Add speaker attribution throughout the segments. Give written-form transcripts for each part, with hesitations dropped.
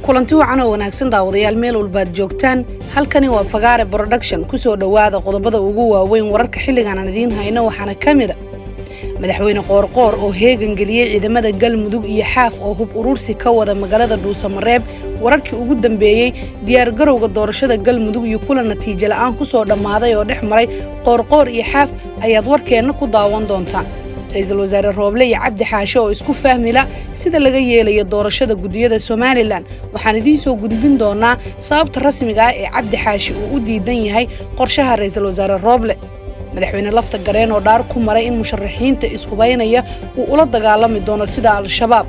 Speaker 1: kulanti wacan oo wanaagsan daawadayaal meel walbaad joogtaan halkani waa Fagaare Production ku soo dhawaada qodobada ugu waaweyn wararka xilligan aan idiin hayno waxaana kamid ah madaxweyne Qoorqoor oo heegan galiyay ciidamada Galmudug iyo Xaaf oo hub urursi ka wada magaalada Dhuusamareeb wararkii ugu dambeeyay diyaar garowga doorashada Galmudug iyo kulan natiijo la'aan ku soo dhamaaday oo dhex maray Qoorqoor iyo Xaaf ayaad warkeena ku daawan doontaan ra'iisul wasaare Rooble iyo Cabdi Xaasho oo isku fahmila sida laga yeelayo doorashada gudiyada Soomaaliland waxaan idiin soo gudbin doonaa sababta rasmiga ah ee Cabdi Xaashi uu u diidan yahay qorshaha ra'iisul wasaare Rooble madaxweyne lafta gareen oo dhaar ku maray in musharaxiinta ishubaynaya uu ula dagaalami doono sida Al-Shabaab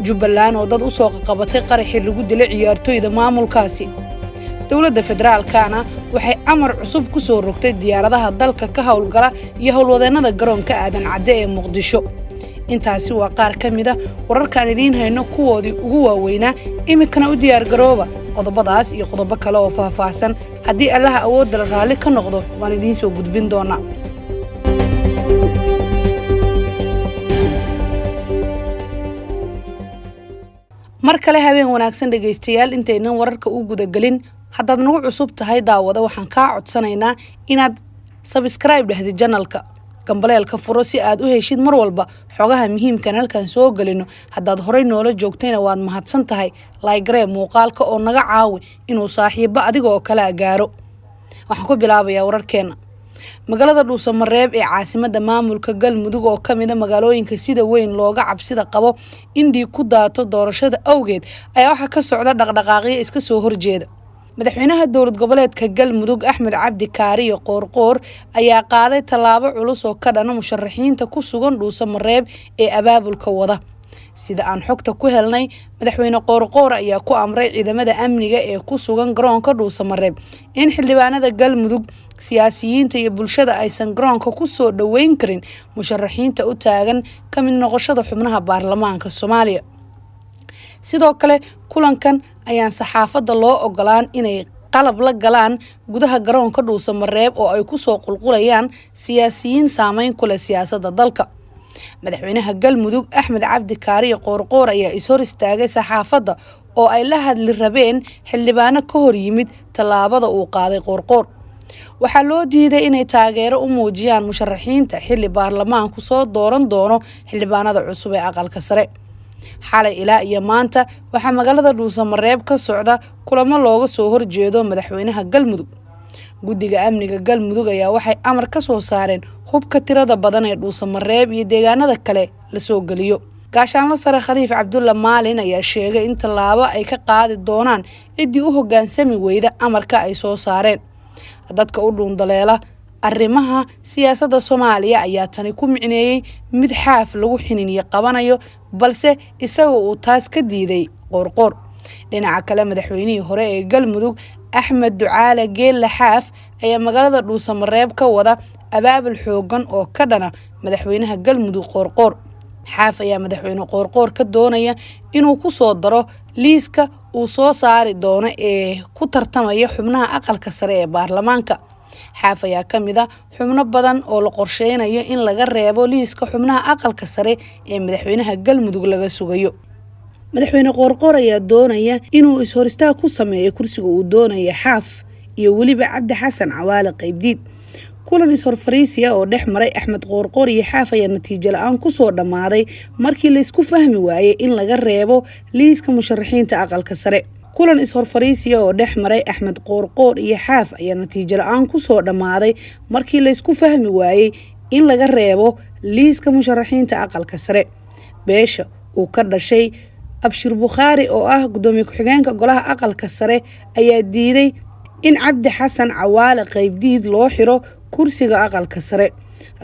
Speaker 1: Jubbaland oo dad u soo qabatay qaraxii lagu dilay ciyaartoyda maamulkaasi dawladda federaalkana waxay amar cusub ku soo rogtay diyaaradaha dalka ka hawlgala iyo hawlwadeennada garoonka aadan cadde ee Muqdisho intaasi waa qaar ka mid ah wararkaan idiin hayno kuwoodii ugu waaweynaa imikana u diyaar garooba qodobadaas iyo qodobo kale oo faahfaahsan haddii Allaha awoodda la raali ka noqdo waan idiin soo gudbin doonaa mar kale habeen wanaagsan dhageystayaal intaynan wararka u guda galin haddaad nagu cusub tahay daawada waxaan kaa codsanaynaa inaad subscribe dhahdid channelka gambaleelka furo si aad u heshid mar walba xogaha muhiimkan halkan soo galino haddaad horey noola joogtayna waad mahadsan tahay like muuqaalka oo naga caawi inuu saaxiibo adiga oo kala gaaro waxaan ku bilaabayaa wararkeena magaalada Dhuusamareeb ee caasimadda maamulka Galmudug oo kamid ah magaalooyinka sida weyn looga cabsida qabo indii ku daato doorashada awgeed ayaa waxa ka socda dhaqdhaqaaqyo iska soo horjeeda madaxweynaha dowlad goboleedka Galmudug Axmed Cabdi Kaariyo Qoorqoor ayaa qaaday tallaabo culus oo ka dhana musharaxiinta ku sugan Dhuusamareeb ee abaabulka wada sida aan xogta ku helnay madaxweyne Qoorqoor ayaa ku amray ciidamada amniga ee ku sugan garoonka Dhuusamareeb in xildhibaanada Galmudug siyaasiyiinta iyo bulshada aysan garoonka ku soo dhaweyn karin musharaxiinta u taagan kamid noqoshada xubnaha baarlamaanka Soomaaliya sidoo kale kulankan ayaan saxaafadda loo ogolaan inay qalab la galaan gudaha garoonka Dhuusamareeb oo ay ku soo qulqulayaan siyaasiyiin saameyn ku leh siyaasadda dalka madaxweynaha Galmudug Axmed Cabdi Kaariyo Qoorqoor ayaa is hor istaagay saxaafadda oo ay la hadli rabeen xildhibaano ka hor yimid tallaabada uu qaaday Qoorqoor waxaa loo diiday inay taageero u muujiyaan musharaxiinta xilli baarlamaanku soo dooran doono xildhibaanada cusub ee aqalka sare xalay ilaa iyo maanta waxaa magaalada Dhuusamareeb ka socda kulamo looga soo horjeedo madaxweynaha Galmudug guddiga amniga Galmudug ayaa waxay amar ka soo saareen hubka tirada badan ee Dhuusamareeb iyo deegaanada kale la soo galiyo gaashaanle sare Khaliif Cabdulla Maalin ayaa sheegay in tallaabo ay ka qaadi doonaan cidii u hoggaansami weyda amarka ay soo saareen dadka u dhuundaleela arrimaha siyaasadda Soomaaliya ayaa tani ku micneeyay mid Xaaf lagu xiniiniyo qabanayo balse isaga uu taas ka diiday Qoorqoor dhinaca kale madaxweynihii hore ee Galmudug Axmed Ducaale Geelle Xaaf ayaa magaalada Dhuusamareeb ka wada abaabul xoogan oo ka dhana madaxweynaha Galmudug Qoorqoor Xaaf ayaa madaxweyne Qoorqoor ka doonaya inuu ku soo daro liiska uu soo saari doono ee ku tartamaya xubnaha aqalka sare ee baarlamaanka Xaaf ayaa kamid ah xubno badan oo la qorsheynayo in laga reebo liiska xubnaha aqalka sare ee madaxweynaha Galmudug laga sugayo madaxweyne Qoorqoor ayaa doonaya inuu is hor istaag ku sameeyo kursiga uu doonaya Xaaf iyo waliba Cabdi Xasan Cawaale Qaybdiid kulan is hor fariisiya oo dhex maray Axmed Qoorqoor iyo Xaaf ayaa natiijo la'aan ku soo dhamaaday markii la isku fahmi waayay in laga reebo liiska musharaxiinta aqalka sare kulan is hor fariisiya oo dhex maray Axmed Qoorqoor iyo Xaaf ayaa natiijo la'aan ku soo dhamaaday markii la isku fahmi waayay in laga reebo liiska musharaxiinta aqalka sare beesha uu ka dhashay Abshir Bukhari oo ah gudoomiye ku-xigeenka golaha aqalka sare ayaa diiday in Cabdi Xasan Cawaale Qaybdiid loo xiro kursiga aqalka sare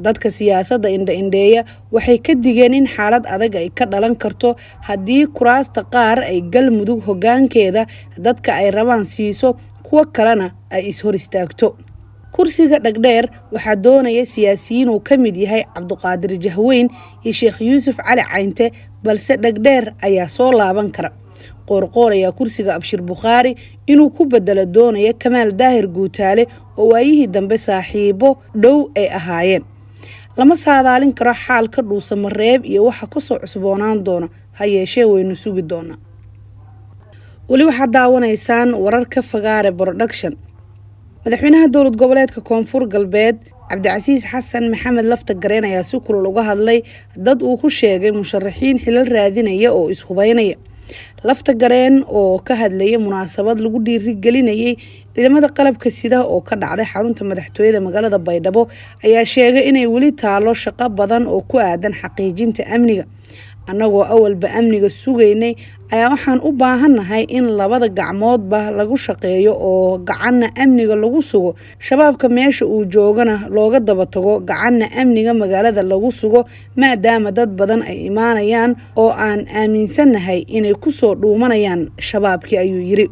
Speaker 1: dadka siyaasadda indha-indheeya waxay ka digeen in xaalad adag ay ka dhalan karto haddii kuraasta qaar ay Galmudug hoggaankeeda dadka ay rabaan siiso kuwa kalena ay is hor istaagto kursiga dhagdheer waxaa doonaya siyaasiyiin uu ka mid yahay Cabduqaadir Jahweyn iyo Sheekh Yuusuf Cali Caynte balse dhagdheer ayaa soo laaban kara Qoorqoor ayaa kursiga Abshir Bukhari inuu ku bedelo doonaya Kamaal Daahir Guutaale oo waayihii dambe saaxiibo dhow ay ahaayeen lama saadaalin karo xaalka Dhuusamareeb iyo waxa ka soo cusboonaan doona ha yeeshee waynu sugi doonaa weli waxaad daawanaysaan wararka Fagaare Production. Madaxweynaha dowlad goboleedka Koonfur Galbeed Cabdicasiis Xasan Maxamed Laftagareen ayaa si kulul uga hadlay dad uu ku sheegay musharaxiin xilal raadinaya oo ishubaynaya. Laftagareen oo ka hadlayay munaasabad lagu dhiirigelinayay ciidamada qalabka sida oo ka dhacday xarunta madaxtooyada magaalada Baydhabo ayaa sheegay inay weli taalo shaqo badan oo ku aadan xaqiijinta amniga. Annagoo awalba amniga sugaynay ayaa waxaan u baahanahay in labada gacmoodba lagu shaqeeyo oo gacanna amniga lagu sugo shabaabka meesha uu joogana looga daba tago gacanna amniga magaalada lagu sugo maadaama dad badan ay imaanayaan oo aan aaminsanahay inay ku soo dhuumanayaan shabaabkii ayuu yiri.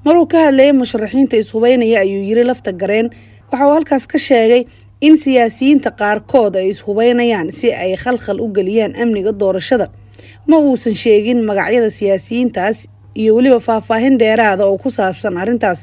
Speaker 1: maruu ka hadlayay musharaxiinta ishubaynaya ayuu yiri Laftagareen waxa uu halkaas ka sheegay in siyaasiyiinta qaarkood ay ishubaynayaan si ay khalkhal u galiyaan amniga doorashada. ma uusan sheegin magacyada siyaasiyiintaas iyo waliba faahfaahin dheeraada oo ku saabsan arrintaas.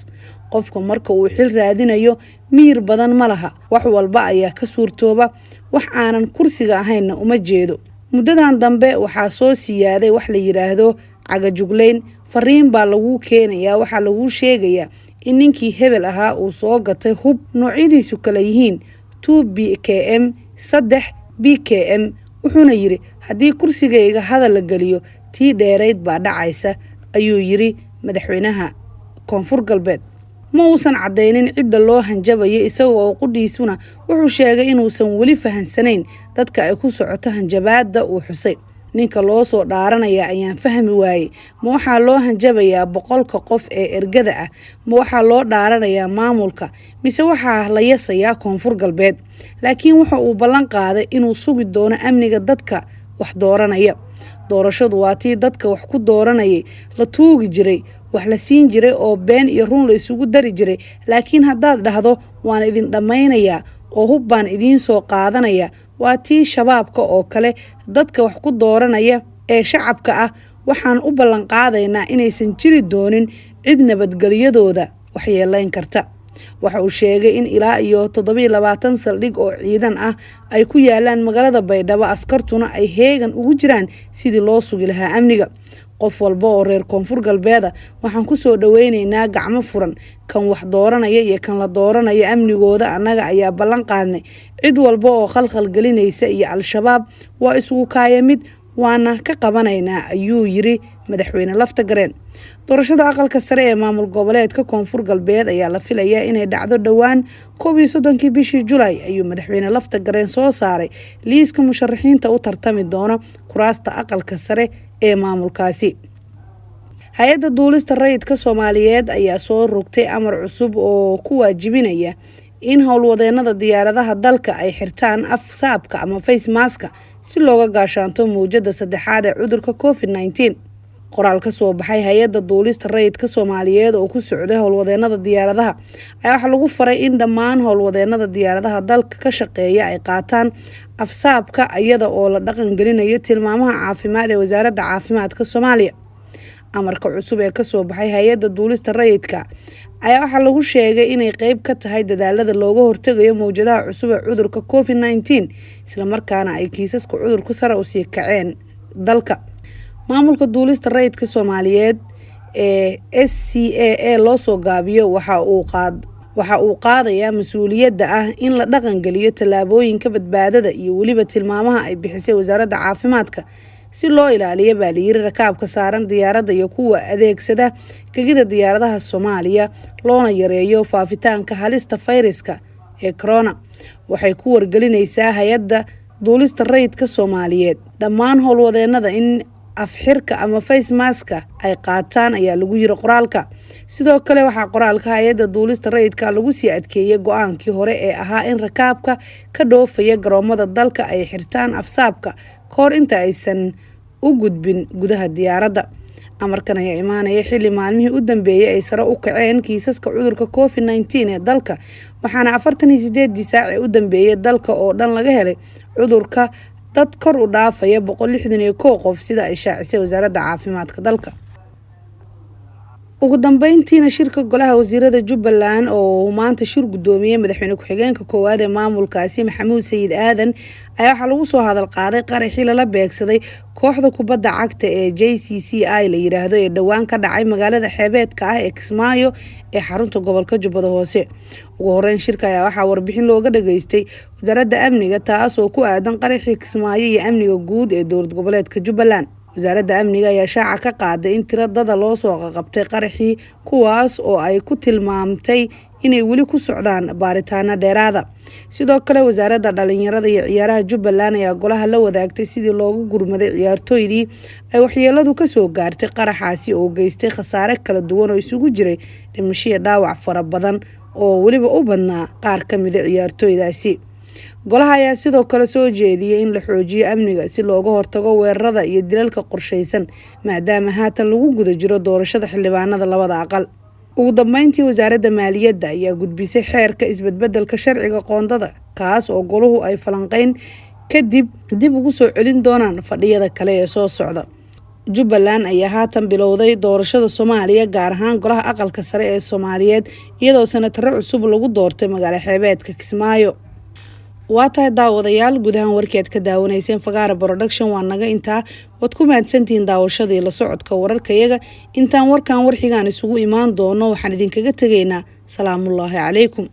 Speaker 1: qofka marka uu xil raadinayo miir badan ma laha, wax walba ayaa ka suurtooba, wax aanan kursiga ahaynna uma jeedo. muddadan dambe waxaa soo siyaaday wax la yiraahdo cagajuglayn. fariin baa lagu keenayaa, waxaa lagu sheegayaa in ninkii hebel ahaa uu soo gatay hub noocyadiisu kala yihiin 2 BKM 3 BKM. wuxuuna yiri haddii kursigayga hadal la geliyo tii dheerayd baa dhacaysa ayuu yiri madaxweynaha Koonfur Galbeed. ma uusan cadeynin cidda loo hanjabayo, isagoo qudhiisuna wuxuu sheegay inuusan weli fahansanayn dadka ay ku socoto hanjabaadda uu xusay. ninka loo soo dhaaranaya ayaan fahmi waayey, ma waxaa loo hanjabayaa 100 qof ee ergada ah, ma waxaa loo dhaaranayaa maamulka, mise waxaa la yasayaa Koonfur Galbeed. laakiin waxa uu ballan qaaday inuu sugi doono amniga dadka wax dooranaya. doorashadu waa tii dadka wax ku dooranayay la tuugi jiray, wax la siin jiray oo been iyo run la isugu dari jiray. laakiin haddaad dhahdo waan idin dhammaynayaa oo hub baan idiin soo qaadanaya, waa tii shabaabka oo kale dadka wax ku dooranaya ee shacabka ah. waxaan u ballan qaadaynaa inaysan jiri doonin cid nabadgelyadooda waxyeelayn karta. waxa uu sheegay in ilaa iyo 27 saldhig oo ciidan ah ay ku yaalaan magaalada Baydhabo, askartuna ay heegan ugu jiraan sidii loo sugi lahaa amniga. qof walba oo reer Koonfur Galbeed waxaan ku soo dhaweynaynaa gacmo furan, kan wax dooranaya iyo kan la dooranayo amnigooda annaga ayaa ballan qaadnay. cid walba oo khalkhal gelinaysa iyo al-shabaab waa isugu kaayamid, waana ka qabanaynaa ayuu yiri madaxweyne Laftagareen. doorashada aqalka sare ee maamul goboleedka Koonfur Galbeed ayaa la filayaa inay dhacdo dhawaan 31 bishii July ayuu madaxweyne Laftagareen soo saaray liiska musharaxiinta u tartami doona kuraasta aqalka sare ee maamulkaasi. hay'adda duulista rayidka Soomaaliyeed ayaa soo rogtay amar cusub oo ku waajibinaya in howlwadeenada diyaaradaha dalka ay xirtaan afsaabka ama face mask si looga gaashaanto mowjada saddexaad ee cudurka COVID-19. qoraal ka soo baxay hay'adda duulista rayidka Soomaaliyeed oo ku socday howlwadeenada diyaaradaha ayaa waxa lagu faray in dhammaan howlwadeenada diyaaradaha dalka ka shaqeeya ay qaataan afsaabka iyada oo la dhaqan gelinayo tilmaamaha caafimaad ee wasaaradda caafimaadka Soomaaliya. amarka cusub ee ka soo baxay hay'adda duulista rayidka ayaa waxa lagu sheegay inay qayb ka tahay dadaalada looga hortagayo mowjadaha cusub ee cudurka COVID-19, isla markaana ay kiisaska cudurku sare u sii kaceen dalka. maamulka duulista rayidka Soomaaliyeed ee SCAA loo soo gaabiyo waxa uu qaadayaa mas'uuliyadda ah in la dhaqan geliyo tallaabooyinka badbaadada iyo waliba tilmaamaha ay bixisay wasaaradda caafimaadka si loo ilaaliyo baa la yiri rakaabka saaran diyaaradda iyo kuwa adeegsada gegida diyaaradaha Soomaaliya, loona yareeyo faafitaanka halista fayraska ee corona. waxay ku wargelinaysaa hay'adda duulista rayidka Soomaaliyeed dhammaan howlwadeenada in afxirka ama face mask ay qaataan ayaa lagu yiri qoraalka. sidoo kale waxaa qoraalka hay'adda duulista rayidka lagu sii adkeeyay go'aankii hore ee ahaa in rakaabka ka dhoofaya garoomada dalka ay xirtaan afsaabka kahor inta aysan u gudbin gudaha diyaaradda. amarkan ayaa imaanaya xilli maalmihii u dambeeyay ay sare u kaceen kiisaska cudurka COVID-19 ee dalka, waxaana 48 saac ee u dambeeyay dalka oo dhan laga helay cudurka dad kor u dhaafaya 161 qof sida ay shaacisay wasaaradda caafimaadka dalka. ugu dambeyntiina shirka golaha wasiirada Jubbaland oo maanta shir gudoomiyay madaxweyne ku-xigeenka koowaad ee maamulkaasi Maxamuud Sayid Aadan ayaa waxa lagu soo hadal qaaday qaraxii lala beegsaday kooxda kubadda cagta ee JCCI la yiraahdo ee dhawaan ka dhacay magaalada xeebeedka ah ee Kismaayo ee xarunta gobolka Jubbada Hoose. ugu horeyn shirka ayaa waxaa warbixin looga dhageystay wasaaradda amniga taas oo ku aadan qaraxii Kismaayo iyo amniga guud ee dowlad goboleedka Jubbaland. wasaaradda amniga ayaa shaaca ka qaaday in tiradada loo soo qabtay qaraxii kuwaas oo ay ku tilmaamtay inay weli ku socdaan baaritaano dheeraada. sidoo kale wasaaradda dhalinyarada iyo ciyaaraha Jubbaland ayaa golaha la wadaagtay sidii loogu gurmaday ciyaartooydii ay waxyeeladu ka soo gaartay qaraxaasi oo geystay khasaare kala duwan oo isugu jiray dhimasho iyo dhaawac fara badan oo weliba u badnaa qaar ka mid ah ciyaartooydaasi. golaha ayaa sidoo kale soo jeediyay in la xoojiyo amniga si looga hortago weerarada iyo dilalka qorsheysan maadaama haatan lagu guda jiro doorashada xildhibaanada labada aqal. ugu dambeyntii wasaaradda maaliyadda ayaa gudbisay xeerka isbedbedelka sharciga qoondada kaas oo goluhu ay falanqeyn kadib dib ugu soo celin doonaan fadhiyada kale ee soo socda. Jubbaland ayaa haatan bilowday doorashada Soomaaliya gaar ahaan golaha aqalka sare ee Soomaaliyeed iyadoo senataro cusub lagu doortay magaalo xeebeedka Kismaayo. waa tahay daawadayaal gudahaan warkeed ka daawanayseen Fagaara Production waa naga intaa wad ku mahadsantihiin daawashadii la socodka wararkayaga intaan warkan warxigaan isugu imaan doono waxaan idinkaga tegaynaa salaamullaahi calaykum.